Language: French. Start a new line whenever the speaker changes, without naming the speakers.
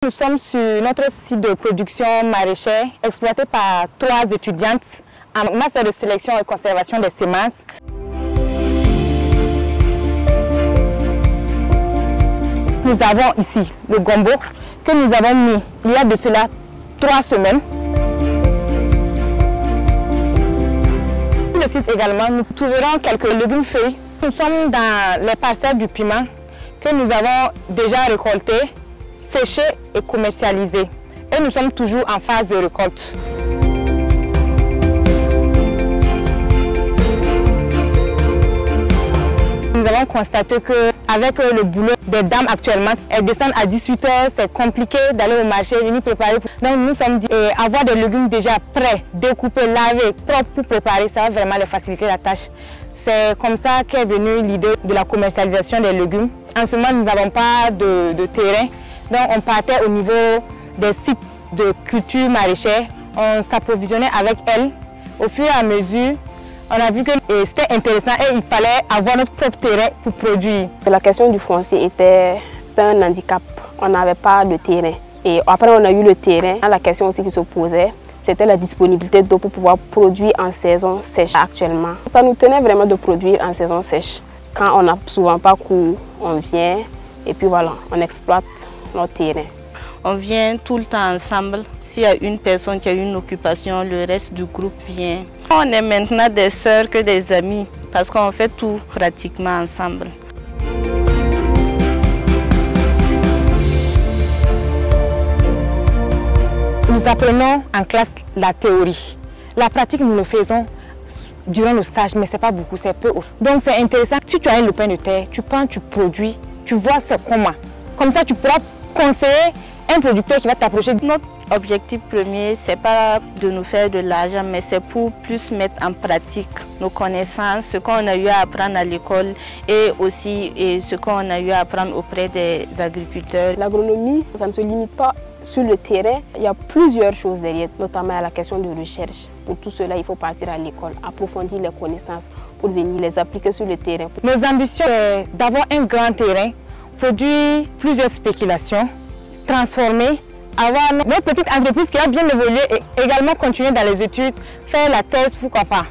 Nous sommes sur notre site de production maraîchère exploité par 3 étudiantes en master de sélection et conservation des semences. Nous avons ici le gombo que nous avons mis il y a de cela 3 semaines. Sur le site également, nous trouverons quelques légumes feuilles. Nous sommes dans les parcelles du piment que nous avons déjà récoltés, séchés et commercialisés. Et nous sommes toujours en phase de récolte. Nous avons constaté qu'avec le boulot des dames actuellement, elles descendent à 18 h, c'est compliqué d'aller au marché, venir préparer. Donc nous sommes dit, avoir des légumes déjà prêts, découpés, lavés, propres pour préparer, ça va vraiment les faciliter la tâche. C'est comme ça qu'est venue l'idée de la commercialisation des légumes. En ce moment, nous n'avons pas de terrain, donc on partait au niveau des sites de culture maraîchère. On s'approvisionnait avec elles. Au fur et à mesure, on a vu que c'était intéressant et il fallait avoir notre propre terrain pour produire.
La question du foncier était un handicap. On n'avait pas de terrain. Et après, on a eu le terrain. La question aussi qui se posait, c'était la disponibilité d'eau pour pouvoir produire en saison sèche actuellement. Ça nous tenait vraiment de produire en saison sèche. Quand on n'a souvent pas cours, on vient et puis voilà, on exploite notre terrain.
On vient tout le temps ensemble. S'il y a une personne qui a une occupation, le reste du groupe vient. On est maintenant des sœurs que des amis parce qu'on fait tout pratiquement ensemble.
Nous apprenons en classe la théorie. La pratique, nous le faisons durant le stage, mais ce n'est pas beaucoup, c'est peu. Donc c'est intéressant. Si tu as un lopin de terre, tu prends, tu produis, tu vois c'est comment. Comme ça, tu pourras conseiller un producteur qui va t'approcher.
Notre objectif premier, ce n'est pas de nous faire de l'argent, mais c'est pour plus mettre en pratique nos connaissances, ce qu'on a eu à apprendre à l'école et aussi ce qu'on a eu à apprendre auprès des agriculteurs.
L'agronomie, ça ne se limite pas sur le terrain. Il y a plusieurs choses derrière, notamment à la question de recherche. Pour tout cela, il faut partir à l'école, approfondir les connaissances pour venir les appliquer sur le terrain.
Nos ambitions, c'est d'avoir un grand terrain, produire plusieurs spéculations, transformer, avoir notre petite entreprise qui a bien évolué et également continuer dans les études, faire la thèse, pourquoi pas.